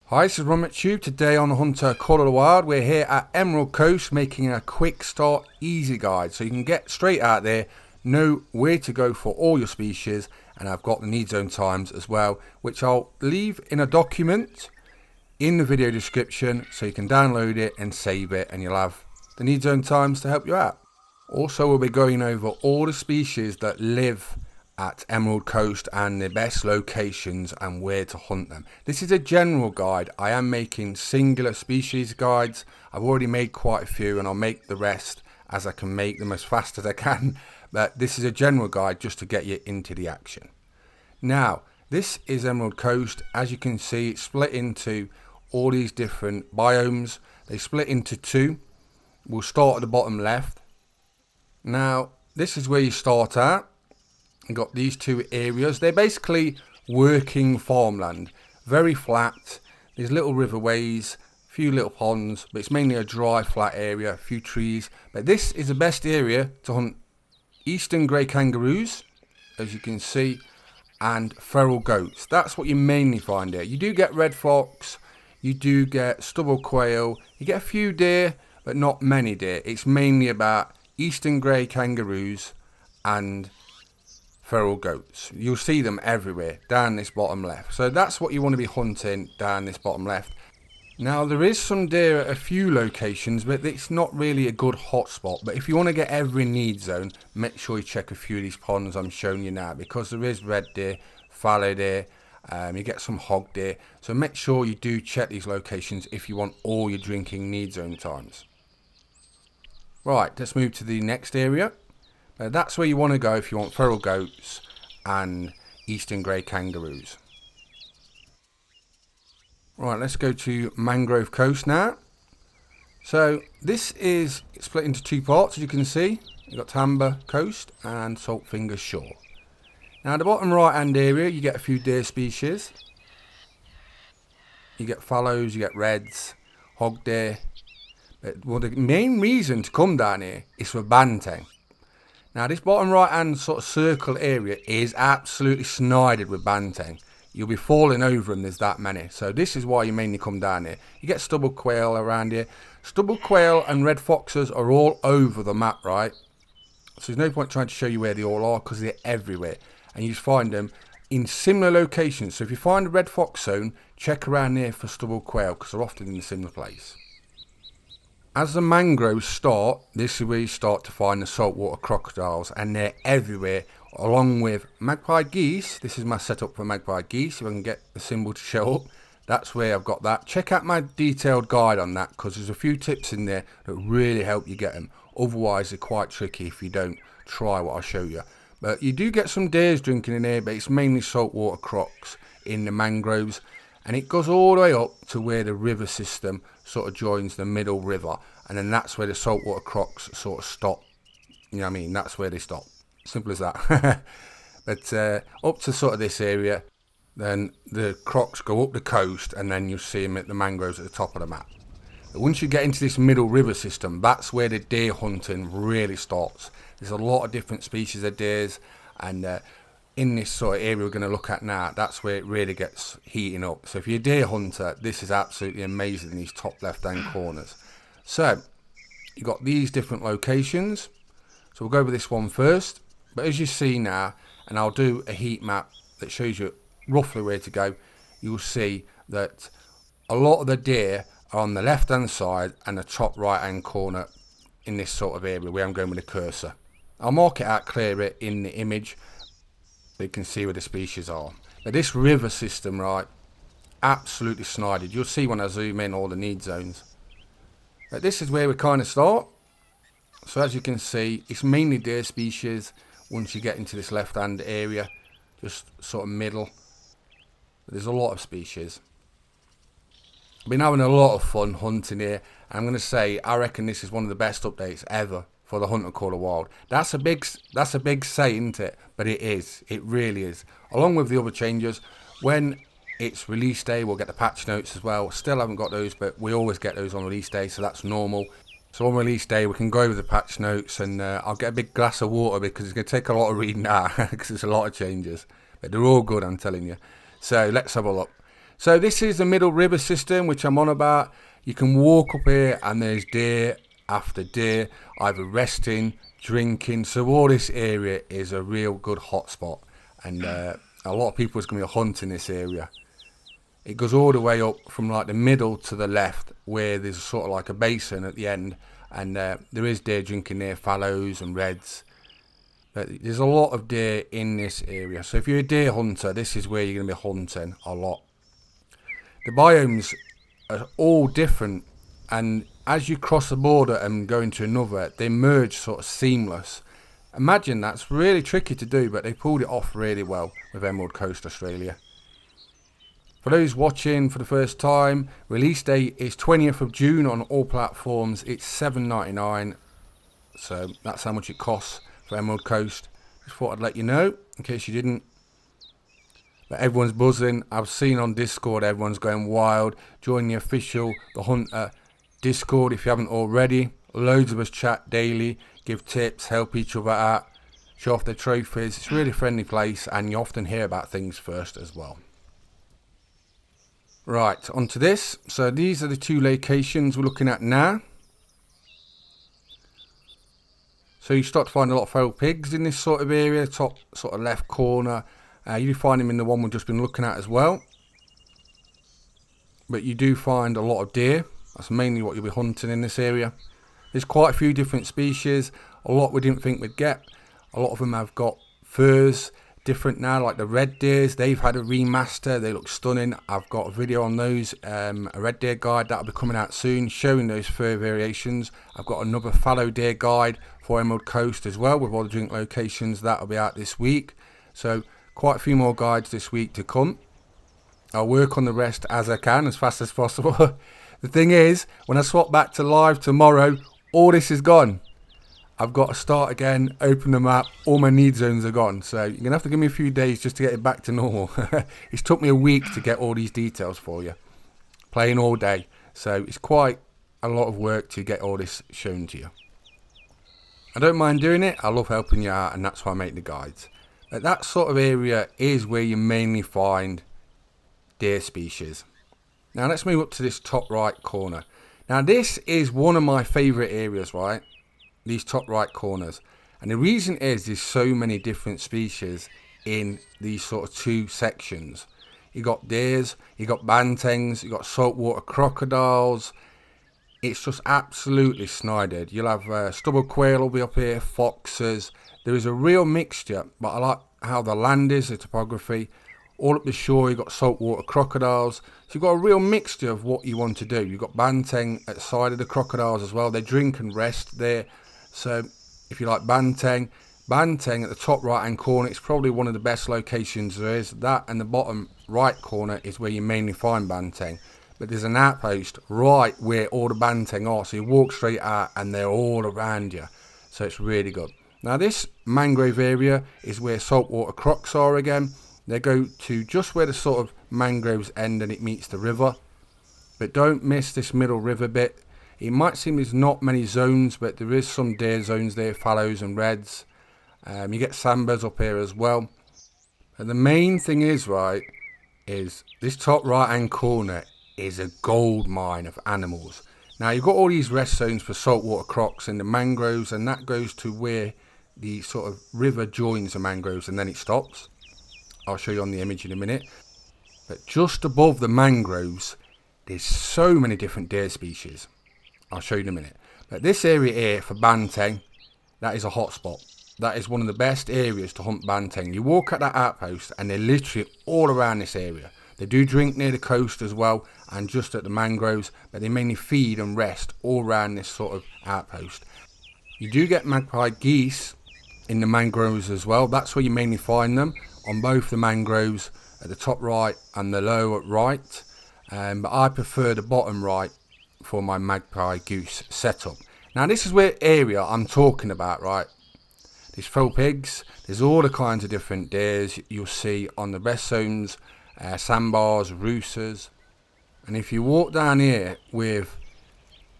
Hi, this is RunMetTube. Today on the Hunter Call of the Wild, we're here at Emerald Coast making a quick start easy guide so you can get straight out there, know where to go for all your species, and I've got the need zone times as well, which I'll leave in a document in the video description so you can download it and save it, and you'll have the need zone times to help you out. Also, we'll be going over all the species that live at Emerald Coast and the best locations and where to hunt them. This is a general guide. I am making singular species guides. I've already made quite a few and I'll make the rest as I can make them as fast as I can. But this is a general guide just to get you into the action. Now, this is Emerald Coast. As you can see, it's split into all these different biomes. They split into two. We'll start at the bottom left. Now, this is where you start at. You've got these two areas. They're basically working farmland, very flat. There's little riverways, a few little ponds, but it's mainly a dry flat area, a few trees. But this is the best area to hunt eastern grey kangaroos, as you can see, and feral goats. That's what you mainly find here. You do get red fox, you do get stubble quail, you get a few deer, but not many deer. It's mainly about eastern grey kangaroos and feral goats. You'll see them everywhere down this bottom left. So that's what you want to be hunting down this bottom left. Now there is some deer at a few locations, but it's not really a good hotspot. But if you want to get every need zone, make sure you check a few of these ponds I'm showing you now, because there is red deer, fallow deer, you get some hog deer. So make sure you do check these locations if you want all your drinking need zone times. Right, let's move to the next area. That's where you want to go if you want feral goats and eastern grey kangaroos. Right, let's go to Mangrove Coast now. So this is split into two parts, as you can see. You've got Tambar Coast and Saltfinger Shore. Now the bottom right hand area, you get a few deer species. You get fallows, you get reds, hog deer. But well, the main reason to come down here is for banting. Now this bottom right hand sort of circle area is absolutely snided with banting. You'll be falling over them, there's that many. So this is why you mainly come down here. You get stubble quail around here. Stubble quail and red foxes are all over the map, right? So there's no point trying to show you where they all are because they're everywhere. And you just find them in similar locations. So if you find a red fox zone, check around there for stubble quail because they're often in a similar place. As the mangroves start, this is where you start to find the saltwater crocodiles, and they're everywhere, along with magpie geese. This is my setup for magpie geese, if I can get the symbol to show up. That's where I've got that. Check out my detailed guide on that, because there's a few tips in there that really help you get them. Otherwise, they're quite tricky if you don't try what I show you. But you do get some deers drinking in here, but it's mainly saltwater crocs in the mangroves. And it goes all the way up to where the river system sort of joins the middle river. And then that's where the saltwater crocs sort of stop. You know what I mean? That's where they stop. Simple as that. But up to sort of this area, then the crocs go up the coast and then you'll see them at the mangroves at the top of the map. But once you get into this middle river system, that's where the deer hunting really starts. There's a lot of different species of deers, and in this sort of area we're going to look at now, that's where it really gets heating up. So if you're a deer hunter, this is absolutely amazing in these top left hand corners. So you've got these different locations. So we'll go over this one first. But as you see now, and I'll do a heat map that shows you roughly where to go, you'll see that a lot of the deer are on the left hand side and the top right hand corner in this sort of area where I'm going with the cursor. I'll mark it out clearer in the image so you can see where the species are. But this river system, right, absolutely snided. You'll see when I zoom in all the need zones. But this is where we kind of start. So as you can see, it's mainly deer species once you get into this left hand area, just sort of middle. But there's a lot of species. I've been having a lot of fun hunting here. I'm going to say I reckon this is one of the best updates ever for the Hunter Call of the Wild. That's a big say, isn't it? But it is. It really is. Along with the other changes, when it's release day, we'll get the patch notes as well. Still haven't got those, but we always get those on release day, so that's normal. So on release day, we can go over the patch notes, and I'll get a big glass of water because it's going to take a lot of reading out because there's a lot of changes. But they're all good, I'm telling you. So let's have a look. So this is the middle river system, which I'm on about. You can walk up here and there's deer after deer, either resting, drinking. So all this area is a real good hotspot. And a lot of people is going to be hunting this area. It goes all the way up from like the middle to the left, where there's sort of like a basin at the end. And there is deer drinking there, fallows and reds. But there's a lot of deer in this area. So if you're a deer hunter, this is where you're going to be hunting a lot. The biomes are all different, and as you cross the border and go into another, they merge sort of seamless. Imagine that's really tricky to do, but they pulled it off really well with Emerald Coast Australia. For those watching for the first time, release date is 20th of June on all platforms. It's $7.99, so that's how much it costs for Emerald Coast. Just thought I'd let you know in case you didn't. But everyone's buzzing. I've seen on Discord everyone's going wild. Join the official theHunter Discord if you haven't already. Loads of us chat daily, give tips, help each other out, show off their trophies. It's a really friendly place, and you often hear about things first as well. Right, onto this. So these are the two locations we're looking at now. So you start to find a lot of feral pigs in this sort of area, top sort of left corner. You find them in the one we've just been looking at as well. But you do find a lot of deer. That's mainly what you'll be hunting in this area. There's quite a few different species. A lot we didn't think we'd get. A lot of them have got furs different now, like the red deers. They've had a remaster. They look stunning. I've got a video on those, a red deer guide that'll be coming out soon, showing those fur variations. I've got another fallow deer guide for Emerald Coast as well, with all the drink locations. That'll be out this week. So quite a few more guides this week to come. I'll work on the rest as I can, as fast as possible. The thing is, when I swap back to live tomorrow, all this is gone. I've got to start again, open the map, all my need zones are gone. So you're going to have to give me a few days just to get it back to normal. It's took me a week to get all these details for you. Playing all day. So it's quite a lot of work to get all this shown to you. I don't mind doing it. I love helping you out, and that's why I make the guides. But that sort of area is where you mainly find deer species. Now let's move up to this top right corner. Now this is one of my favourite areas, right? These top right corners. And the reason is there's so many different species in these sort of two sections. You got deers, you got bantangs, you got saltwater crocodiles. It's just absolutely snided. You'll have stubble quail will be up here, foxes. There is a real mixture, but I like how the land is, the topography. All up the shore, you've got saltwater crocodiles. So you've got a real mixture of what you want to do. You've got banteng at the side of the crocodiles as well. They drink and rest there. So if you like banteng at the top right hand corner, it's probably one of the best locations there is. That and the bottom right corner is where you mainly find banteng. But there's an outpost right where all the banteng are. So you walk straight out and they're all around you. So it's really good. Now this mangrove area is where saltwater crocs are again. They go to just where the sort of mangroves end and it meets the river. But don't miss this middle river bit. It might seem there's not many zones, but there is some deer zones there, fallows and reds. You get sandbirds up here as well. And the main thing is, right, is this top right hand corner is a gold mine of animals. Now you've got all these rest zones for saltwater crocs in the mangroves, and that goes to where the sort of river joins the mangroves and then it stops. I'll show you on the image in a minute. But just above the mangroves, there's so many different deer species. I'll show you in a minute. But this area here for banteng, that is a hot spot. That is one of the best areas to hunt banteng. You walk at that outpost and they're literally all around this area. They do drink near the coast as well and just at the mangroves, but they mainly feed and rest all around this sort of outpost. You do get magpie geese in the mangroves as well. That's where you mainly find them, on both the mangroves at the top right and the lower right. But I prefer the bottom right for my magpie goose setup. Now this is where area I'm talking about, right? There's feral pigs, there's all the kinds of different deers you'll see on the best zones, sandbars, roosters. And if you walk down here with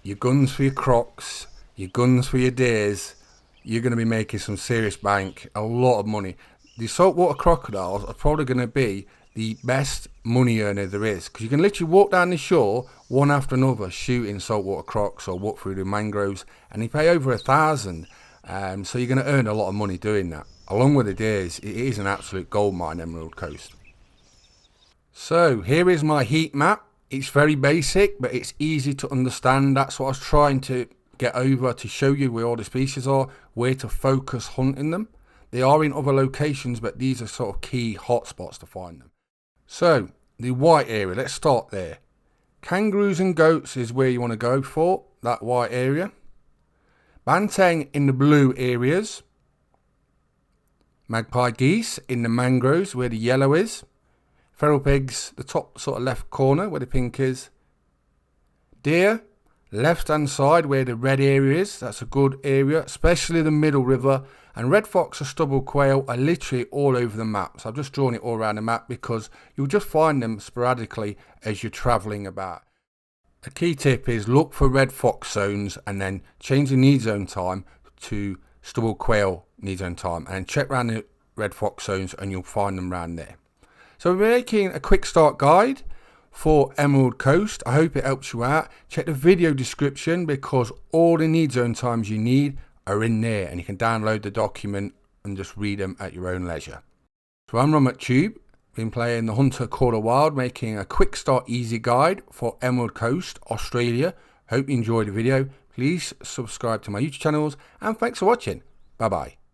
your guns for your crocs, your guns for your deers, you're going to be making some serious bank, a lot of money. The saltwater crocodiles are probably going to be the best money earner there is, because you can literally walk down the shore one after another shooting saltwater crocs or walk through the mangroves, and you pay over 1,000. So you're going to earn a lot of money doing that. Along with the deers, it is an absolute gold mine, Emerald Coast. So here is my heat map. It's very basic, but it's easy to understand. That's what I was trying to get over, to show you where all the species are, where to focus hunting them. They are in other locations, but these are sort of key hotspots to find them. So the white area, let's start there. Kangaroos and goats is where you want to go for, that white area. Banteng in the blue areas. Magpie geese in the mangroves where the yellow is. Feral pigs, the top sort of left corner where the pink is. Deer, left hand side where the red area is. That's a good area, especially the middle river. And red fox or stubble quail are literally all over the map. So I've just drawn it all around the map because you'll just find them sporadically as you're travelling about. A key tip is look for red fox zones and then change the need zone time to stubble quail need zone time. And check around the red fox zones and you'll find them around there. So we're making a quick start guide for Emerald Coast. I hope it helps you out. Check the video description because all the need zone times you need are in there, and you can download the document and just read them at your own leisure. So I'm Ron McTube, been playing the Hunter Call of Wild, making a quick start easy guide for Emerald Coast, Australia. Hope you enjoyed the video. Please subscribe to my YouTube channels, and thanks for watching. Bye bye.